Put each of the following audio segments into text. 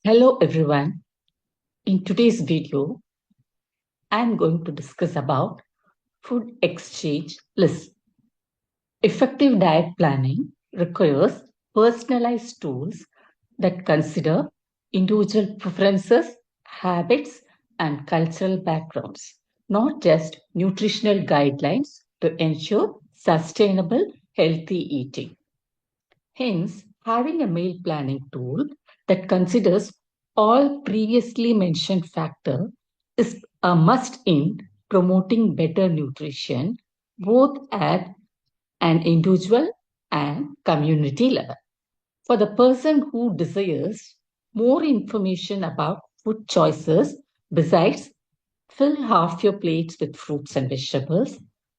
Hello everyone. In today's video, I'm going to discuss about food exchange list. Effective diet planning requires personalized tools that consider individual preferences, habits, and cultural backgrounds, not just nutritional guidelines to ensure sustainable, healthy eating. Hence, having a meal planning tool that considers all previously mentioned factors is a must in promoting better nutrition both at an individual and community level. For the person who desires more information about food choices besides fill half your plates with fruits and vegetables,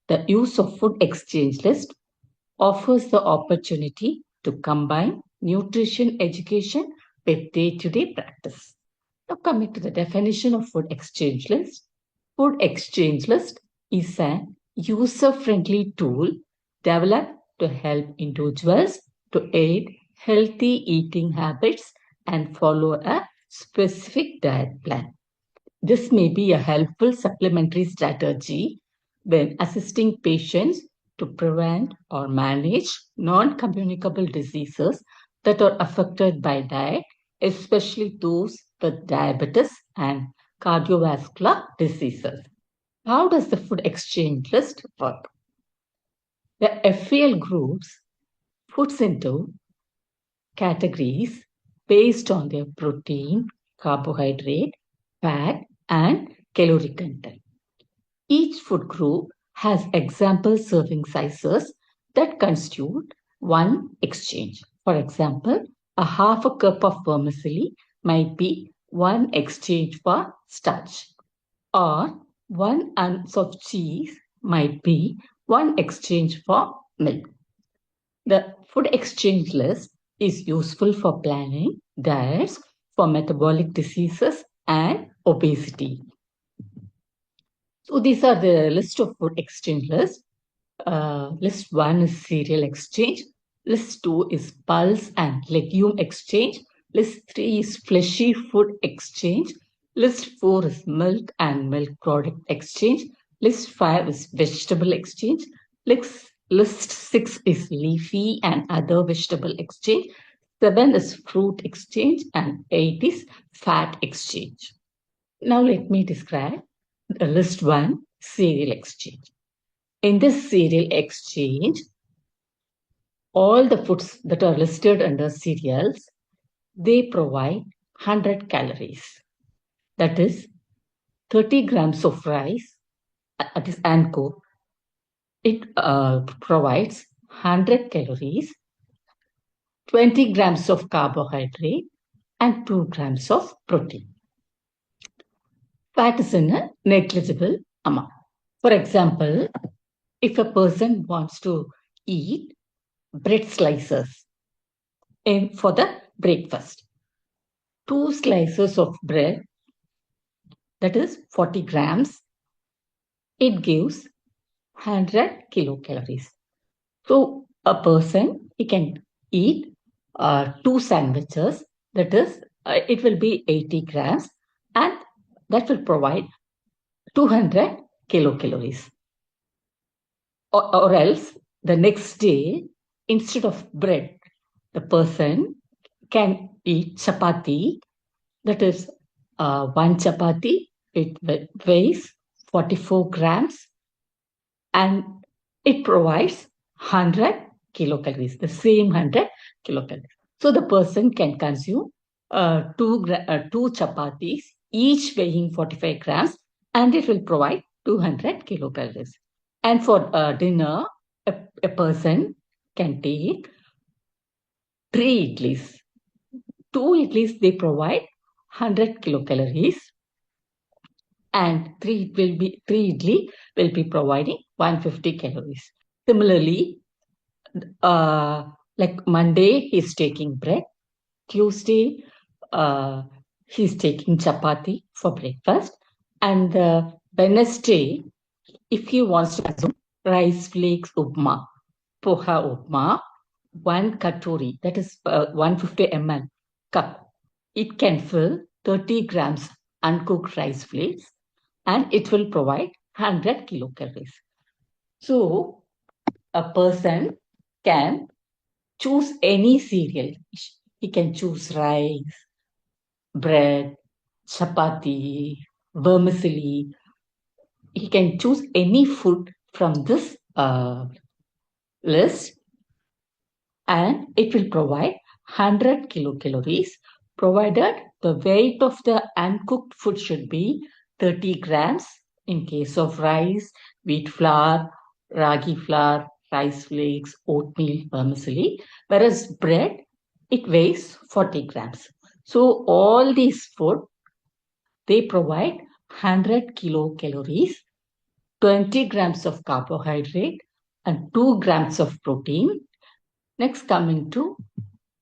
the use of food exchange list offers the opportunity to combine nutrition education with day-to-day practice. Now coming to the definition of food exchange list. Food exchange list is an user-friendly tool developed to help individuals to aid healthy eating habits and follow a specific diet plan. This may be a helpful supplementary strategy when assisting patients to prevent or manage non communicable diseases that are affected by diet, especially those with diabetes and cardiovascular diseases. How does the food exchange list work? The FAL groups foods into categories based on their protein, carbohydrate, fat, and calorie content. Each food group has example serving sizes that constitute one exchange. For example, a half a cup of vermicelli might be one exchange for starch, or 1 ounce of cheese might be one exchange for milk. The food exchange list is useful for planning diets for metabolic diseases and obesity. So these are the list of food exchange lists. List 1 is cereal exchange. List 2 is pulse and legume exchange. List 3 is fleshy food exchange. List 4 is milk and milk product exchange. List 5 is vegetable exchange. List 6 is leafy and other vegetable exchange. 7 is fruit exchange and 8 is fat exchange. Now let me describe the list 1 cereal exchange. In this cereal exchange, all the foods that are listed under cereals, they provide 100 calories. That is 30 grams of rice, this Anko, it provides 100 calories, 20 grams of carbohydrate, and 2 grams of protein. Fat is in a negligible amount. For example, if a person wants to eat bread slices for the breakfast, 2 slices of bread, that is 40 grams, it gives 100 kilocalories. So a person, he can eat 2 sandwiches, that is, it will be 80 grams, and that will provide 200 kilocalories. Or else, the next day, instead of bread, the person can eat chapati, that is, one chapati, it weighs 44 grams, and it provides 100 kilocalories, the same 100 kilocalories. So the person can consume two chapatis, each weighing 45 grams, and it will provide 200 kilocalories. And for dinner, a person can take 3 idlis. 2 idlis, they provide 100 kilocalories, and three idli will be providing 150 calories. Similarly, like Monday, he's taking bread. Tuesday, he's taking chapati for breakfast. And Wednesday, if he wants to consume rice flakes upma, poha upma, one katori, that is 150 ml cup. it can fill 30 grams uncooked rice flakes and it will provide 100 kilocalories. So a person can choose any cereal. He can choose rice, bread, chapati, vermicelli. He can choose any food from this list and it will provide 100 kilocalories provided the weight of the uncooked food should be 30 grams in case of rice, wheat flour, ragi flour, rice flakes, oatmeal, vermicelli, whereas bread, it weighs 40 grams. So all these food, they provide 100 kilocalories, 20 grams of carbohydrate and 2 grams of protein. Next, coming to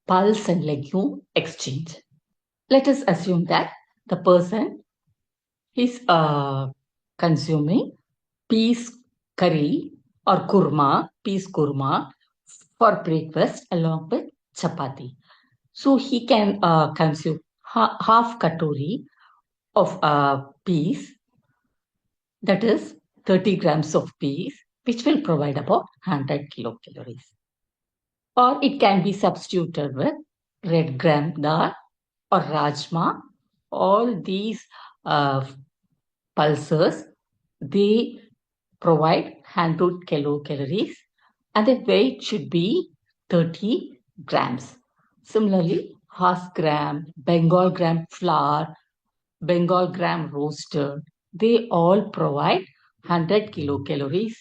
pulse and legume exchange. Let us assume that the person is consuming peas curry or peas kurma for breakfast along with chapati. So he can consume half katori of peas, that is 30 grams of peas, which will provide about 100 kilocalories. Or it can be substituted with red gram dal or rajma. All these uh, pulses, they provide 100 kilocalories and the weight should be 30 grams. Similarly, Hass gram, Bengal gram flour, Bengal gram roasted, they all provide 100 kilocalories,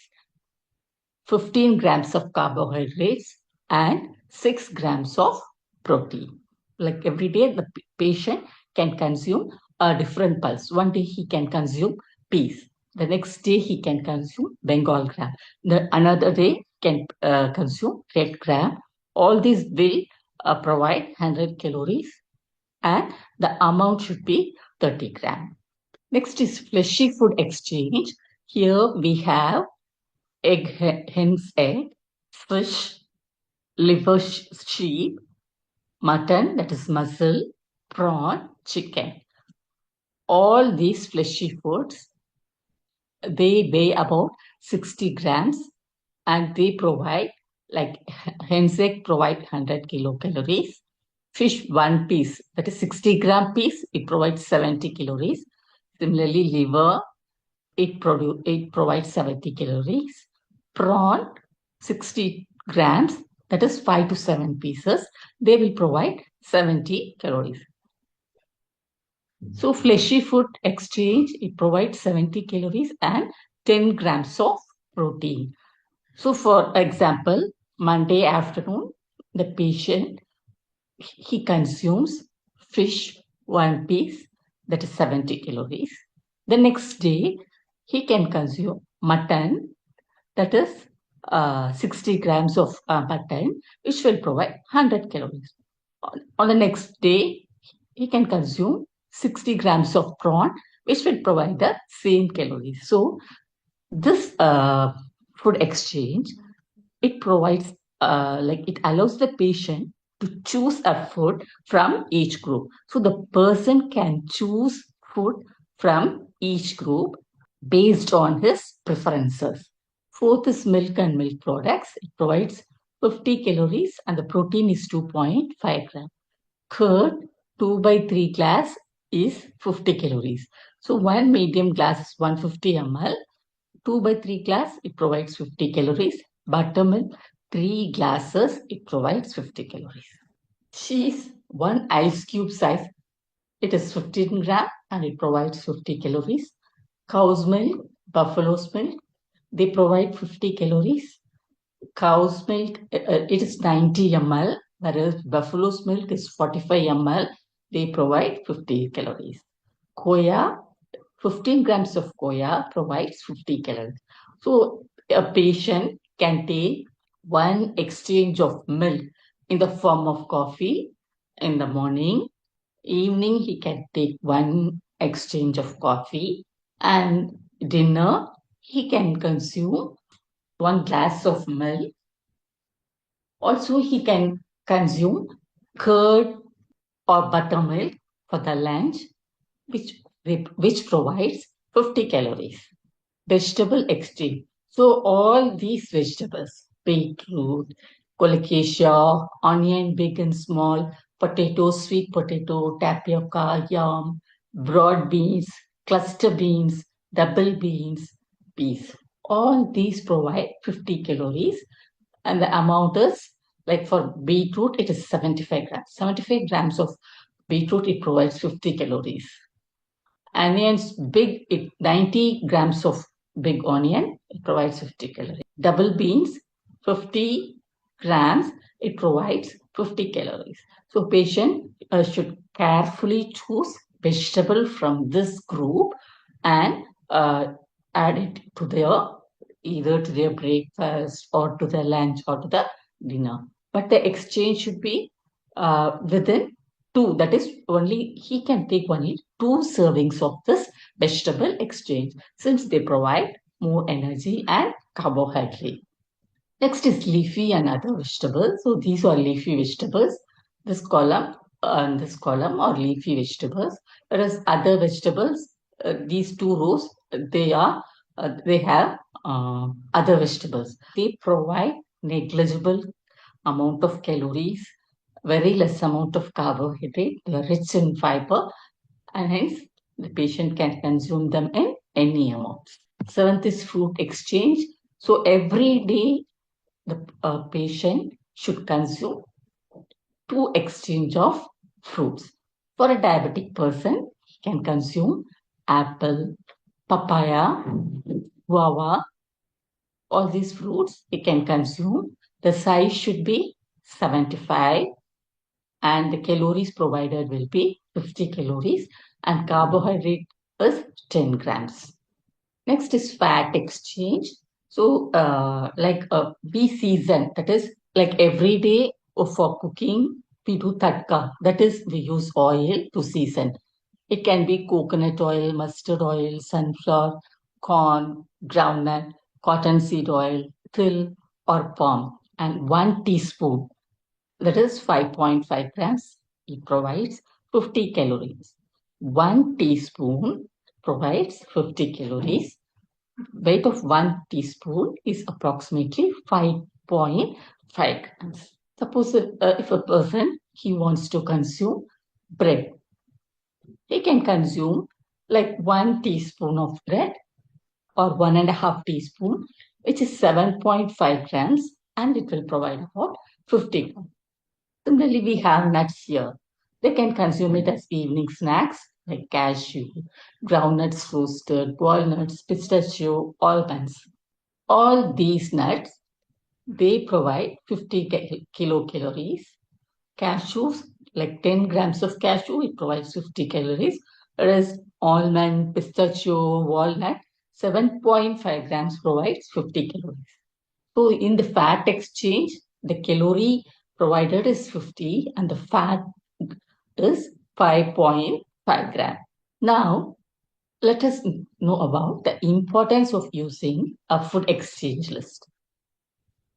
15 grams of carbohydrates, and 6 grams of protein. Like every day, the patient can consume a different pulse. One day he can consume peas. The next day he can consume Bengal gram. The another day can consume red gram. All these will provide 100 calories and the amount should be 30 gram. Next is fleshy food exchange. Here we have hen's egg, fish, liver sheep, mutton, that is mussel, prawn, chicken. All these fleshy foods, they weigh about 60 grams and they provide, like hen's egg provide 100 kilocalories. Fish one piece, that is 60-gram piece, it provides 70 calories. Similarly, liver, it provides 70 calories. Prawn, 60 grams, that is 5 to 7 pieces, they will provide 70 calories. So fleshy food exchange, it provides 70 calories and 10 grams of protein. So for example, Monday afternoon, the patient, he consumes fish one piece, that is 70 calories. The next day, he can consume mutton, that is 60 grams of mutton, which will provide 100 calories. On the next day, he can consume 60 grams of prawn, which will provide the same calories. So this food exchange, it provides, like it allows the patient to choose a food from each group. So the person can choose food from each group based on his preferences. Fourth is milk and milk products. It provides 50 calories and the protein is 2.5 grams. Curd, 2 by 3 glass is 50 calories. So one medium glass is 150 ml. 2 by 3 glass, it provides 50 calories. Buttermilk, 3 glasses, it provides 50 calories. Cheese, 1 ice cube size, it is 15 gram and it provides 50 calories. Cow's milk, buffalo's milk, they provide 50 calories. Cow's milk, it is 90 ml, whereas buffalo's milk is 45 ml. They provide 50 calories. Koya, 15 grams of koya provides 50 calories. So a patient can take one exchange of milk in the form of coffee in the morning. Evening, he can take one exchange of coffee and dinner, he can consume 1 glass of milk. Also, he can consume curd or buttermilk for the lunch, which provides 50 calories. Vegetable exchange. So all these vegetables, beetroot, colocasia, onion, big and small, potato, sweet potato, tapioca, yam, broad beans, cluster beans, double beans, peas. All these provide 50 calories, and the amount is like for beetroot, it is 75 grams. 75 grams of beetroot, it provides 50 calories. Onions, big, 90 grams of big onion, it provides 50 calories. Double beans, 50 grams, it provides 50 calories. So patient should carefully choose vegetable from this group and add it to their either to their breakfast or to their lunch or to the dinner. But the exchange should be within two. That is only he can take only 2 servings of this vegetable exchange since they provide more energy and carbohydrate. Next is leafy and other vegetables. So these are leafy vegetables. This column and this column are leafy vegetables. Whereas other vegetables, these 2 rows, they have other vegetables. They provide negligible amount of calories, very less amount of carbohydrate. They are rich in fiber, and hence the patient can consume them in any amount. Seventh is fruit exchange. So every day the patient should consume 2 exchange of fruits. For a diabetic person, he can consume apple, papaya, guava, all these fruits he can consume. The size should be 75 and the calories provided will be 50 calories and carbohydrate is 10 grams. Next is fat exchange. So we season, that is like every day for cooking, we do tadka. That is, we use oil to season. It can be coconut oil, mustard oil, sunflower, corn, groundnut, cottonseed oil, till, or palm. And 1 teaspoon, that is 5.5 grams, it provides 50 calories. 1 teaspoon provides 50 calories. Weight of 1 teaspoon is approximately 5.5 grams. Suppose if a person he wants to consume bread, he can consume like 1 teaspoon of bread or 1.5 teaspoon, which is 7.5 grams, and it will provide about 50 grams. Similarly, we have nuts here. They can consume it as evening snacks like cashew, groundnuts roasted, walnuts, pistachio, almonds. All these nuts, they provide 50 kilocalories. Cashews, like 10 grams of cashew, it provides 50 calories. Whereas almond, pistachio, walnut, 7.5 grams provides 50 calories. So in the fat exchange, the calorie provided is 50 and the fat is 5.5 gram. Now, let us know about the importance of using a food exchange list.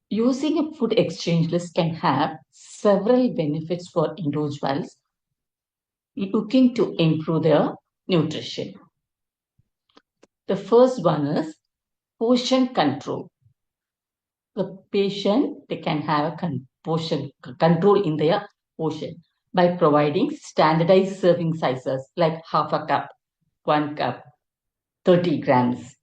Using a food exchange list can have several benefits for individuals looking to improve their nutrition. The first one is portion control. The patient, they can have a portion control in their portion by providing standardized serving sizes like half a cup, 1 cup, 30 grams,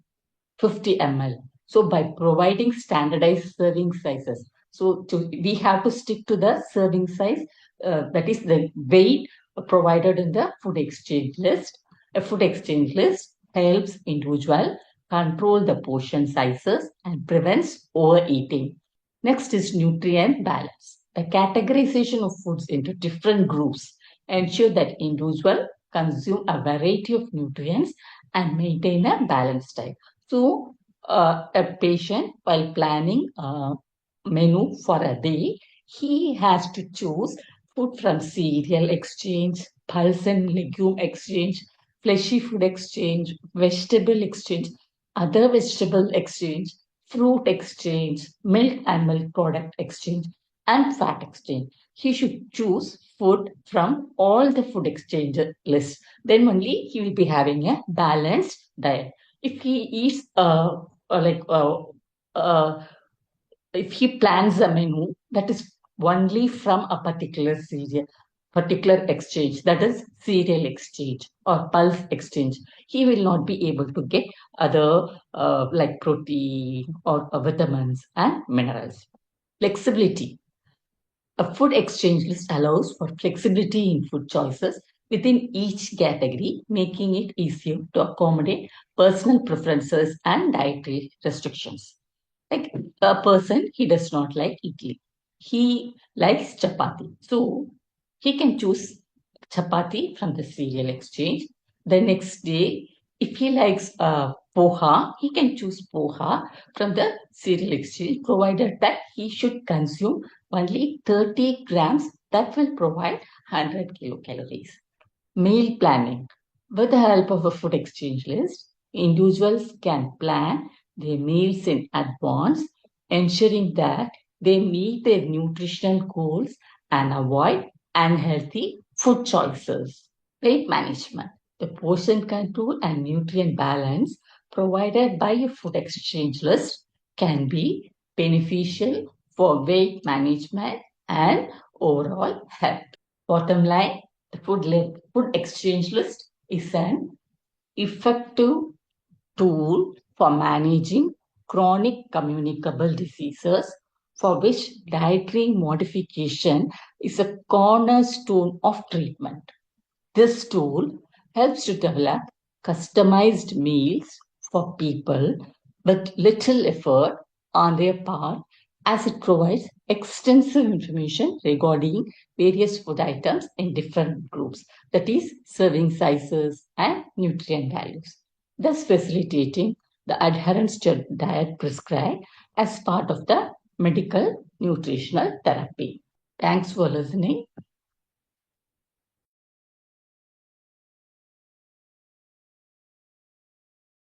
50 ml. So by providing standardized serving sizes, we have to stick to the serving size, that is the weight provided in the food exchange list. A food exchange list helps individual control the portion sizes and prevents overeating. Next is nutrient balance. The categorization of foods into different groups ensure that individual consume a variety of nutrients and maintain a balanced diet. So, a patient, while planning a menu for a day, he has to choose food from cereal exchange, pulse and legume exchange, fleshy food exchange, vegetable exchange, other vegetable exchange, fruit exchange, milk and milk product exchange, and fat exchange. he should choose food from all the food exchange list. Then only he will be having a balanced diet. If he eats like if he plans a menu that is only from a particular cereal, particular exchange, that is cereal exchange or pulse exchange, he will not be able to get other like protein or vitamins and minerals. Flexibility. A food exchange list allows for flexibility in food choices within each category, making it easier to accommodate personal preferences and dietary restrictions. Like a person, he does not like idli. He likes chapati. So he can choose chapati from the cereal exchange. The next day, if he likes poha, he can choose poha from the cereal exchange, provided that he should consume only 30 grams that will provide 100 kilocalories. Meal planning. With the help of a food exchange list, individuals can plan their meals in advance, ensuring that they meet their nutritional goals and avoid unhealthy food choices. Weight management. The portion control and nutrient balance provided by a food exchange list can be beneficial for weight management and overall health. Bottom line, the food exchange list is an effective tool for managing chronic communicable diseases for which dietary modification is a cornerstone of treatment. This tool helps to develop customized meals for people with little effort on their part, as it provides extensive information regarding various food items in different groups, that is, serving sizes and nutrient values, thus facilitating the adherence to diet prescribed as part of the medical nutritional therapy. Thanks for listening.